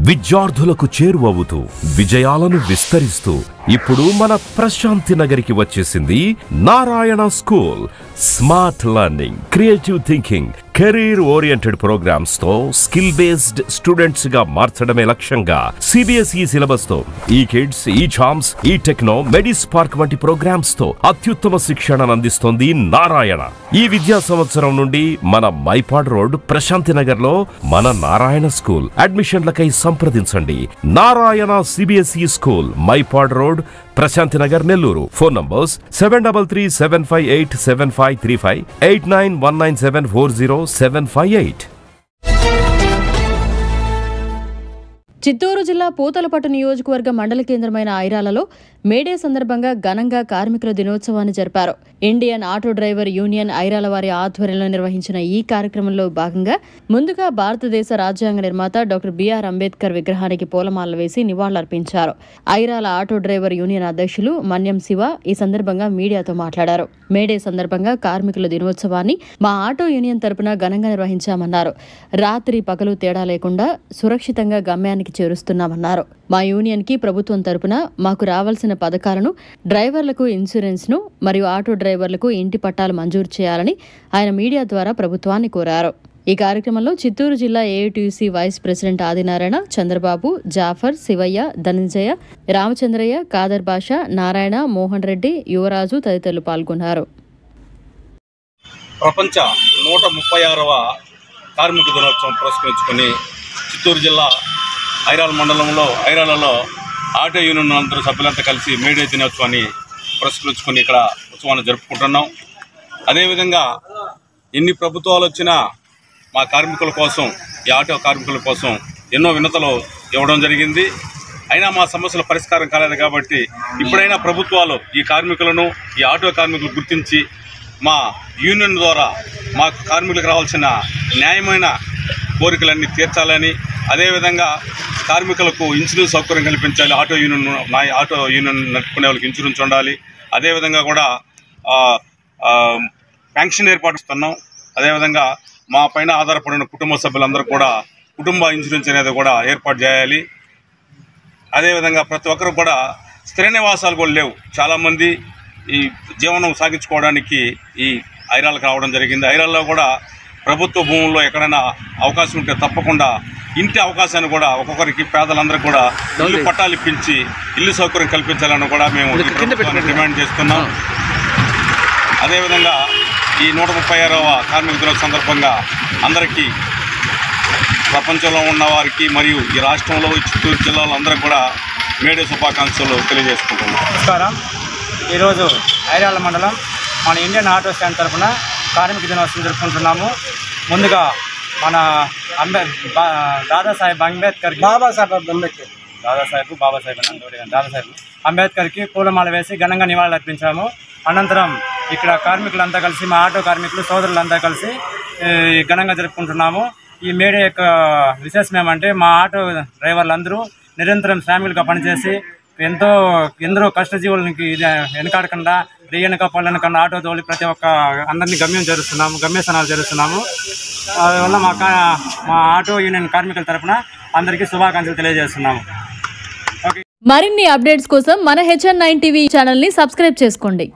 విద్యార్థులకు చేరువవుతూ విజయాలను విస్తరిస్తూ ఇప్పుడు మన ప్రశాంతి నగరికి వచ్చేసింది Narayana school. Smart learning, creative thinking, career oriented programmes తో స్కిల్ బేస్డ్ స్టూడెంట్స్ గా మార్చడమే లక్ష్యంగా సిబిఎస్ఈ సిలబస్ తో ఈ కిడ్స్, ఈ ఛాంప్స్, ఈ టెక్నో, మెడిస్పార్క్ వంటి ప్రోగ్రామ్స్ తో అత్యుత్తమ శిక్షణను అందిస్తోంది నారాయణ. ఈ విద్యా సంవత్సరం నుండి మన మైపాడ్ రోడ్ ప్రశాంతి నగర్ లో మన నారాయణ స్కూల్. అడ్మిషన్లకై సంప్రదించండి. Narayana CBSE school, Mypadu road, Prashanti Nagar, Nellore. Phone numbers 7337587535, 8919740758. Chittoor జిల్లా పూతలపట్టు నియోజకవర్గ మండల కేంద్రమైన ఐరాలలో మేడే సందర్భంగా ఘనంగా కార్మికుల దినోత్సవాన్ని జరిపారు. Indian auto driver union Irala వారి ఆధ్వర్యంలో నిర్వహించిన ఈ కార్యక్రమంలో భాగంగా ముందుగా భారతదేశ రాజ్యాంగ నిర్మాత డాక్టర్ బిఆర్ అంబేద్కర్ విగ్రహానికి పూలమాలలు వేసి నివాళులర్పించారు. ఐరాల ఆటో డ్రైవర్ యూనియన్ అధ్యక్షులు మన్యం శివ ఈ సందర్భంగా మీడియాతో మాట్లాడారు. మేడే సందర్భంగా కార్మికుల దినోత్సవాన్ని మా ఆటో యూనియన్ తరపున ఘనంగా నిర్వహించామన్నారు. రాత్రి పగలు తేడా లేకుండా సురక్షితంగా గమ్యానికి చేరుస్తున్నామన్నారు. మా యూనియన్ కి ప్రభుత్వం తరపున మాకు రావాల్సిన పథకాలను, డ్రైవర్లకు ఇన్సూరెన్స్ ను మరియు ఆటో డ్రైవర్లకు ఇంటి పట్టాలు మంజూరు చేయాలని ఆయన మీడియా ద్వారా ప్రభుత్వాన్ని కోరారు. ఈ కార్యక్రమంలో చిత్తూరు జిల్లా AITUC vice president Adinarayana, Chandrababu, Jafar, Sivaiah, Dhananjaya, Ramachandraiah, Khader Basha, Narayana, Mohan Reddy, Yuvaraju తదితరులు పాల్గొన్నారు. ప్రపంచ 136వ కార్మిక దినోత్సవం పురస్కరించుకొని చిత్తూరు జిల్లా ఐరాలలో ఆటో యూనియన్ అందరూ సభ్యులంతా కలిసి మేడే దినోత్సవాన్ని పురస్కరించుకొని ఇక్కడ ఉత్సవాన్ని జరుపుకుంటున్నాం. అదేవిధంగా ఎన్ని ప్రభుత్వాలు వచ్చినా మా కార్మికుల కోసం, ఈ ఆటో కార్మికుల కోసం ఎన్నో వినతులు ఇవ్వడం జరిగింది. అయినా మా సమస్యల పరిష్కారం కాలేదు కాబట్టి ఇప్పుడైనా ప్రభుత్వాలు ఈ కార్మికులను, ఈ ఆటో కార్మికులు గుర్తించి మా యూనియన్ ద్వారా మా కార్మికులకు రావాల్సిన న్యాయమైన కోరికలన్నీ తీర్చాలని, అదేవిధంగా కార్మికులకు ఇన్సూరెన్స్ సౌకర్యం కల్పించాలి. ఆటో యూనియన్ నడుపుకునే వాళ్ళకి ఇన్సూరెన్స్ ఉండాలి. అదేవిధంగా కూడా పెన్షన్ ఏర్పాటు చేస్తున్నాం. అదేవిధంగా మా పైన ఆధారపడిన కుటుంబ సభ్యులందరూ కూడా కుటుంబ ఇన్సూరెన్స్ అనేది కూడా ఏర్పాటు చేయాలి. అదేవిధంగా ప్రతి ఒక్కరు కూడా స్థిర నివాసాలు కూడా లేవు. చాలామంది ఈ జీవనం సాగించుకోవడానికి ఈ ఐరాలకు రావడం జరిగింది. ఐరాల్లో కూడా ప్రభుత్వ భూముల్లో ఎక్కడైనా అవకాశం ఉంటే తప్పకుండా ఇంటి అవకాశాన్ని కూడా ఒక్కొక్కరికి, పేదలందరూ కూడా ఇల్లు పట్టాలు ఇప్పించి ఇల్లు సౌకర్యం కల్పించాలని కూడా మేము డిమాండ్ చేస్తున్నాం. అదేవిధంగా ఈ 136వ కార్మిక దినోత్సవం సందర్భంగా అందరికీ, ప్రపంచంలో ఉన్న వారికి మరియు ఈ రాష్ట్రంలో చిత్తూరు జిల్లాలో అందరూ కూడా మేడే శుభాకాంక్షలు తెలియజేసుకుంటున్నాం. నమస్కారం. ఈరోజు ఐరాల మండలం మన ఇండియన్ ఆటో స్టాండ్ తరఫున కార్మిక దినోత్సవం జరుపుకుంటున్నాము. ముందుగా మన దాదాసాహెబ్ అంబేద్కర్కి పూలమాల వేసి ఘనంగా నివాళులు అర్పించాము. అనంతరం ఇక్కడ కార్మికులంతా కలిసి, మా ఆటో కార్మికులు సోదరులంతా కలిసి ఘనంగా జరుపుకుంటున్నాము. ఈ మేడే యొక్క విశేషం ఏమంటే, మా ఆటో డ్రైవర్లందరూ నిరంతరం శ్రామికులుగా పనిచేసి ఎందరో కష్టజీవులకి వెనకాడకుండా, రేయనక పళ్ళనకుండా ఆటో తోలి ప్రతి ఒక్క అందరినీ గమ్యస్థానాలు చేరుస్తున్నాము. అందువల్ల మా ఆటో యూనియన్ కార్మికుల తరఫున అందరికీ శుభాకాంక్షలు తెలియజేస్తున్నాము. మరిన్ని అప్డేట్స్ కోసం మన HN9 టీవీ ఛానల్ ని సబ్స్క్రైబ్ చేసుకోండి.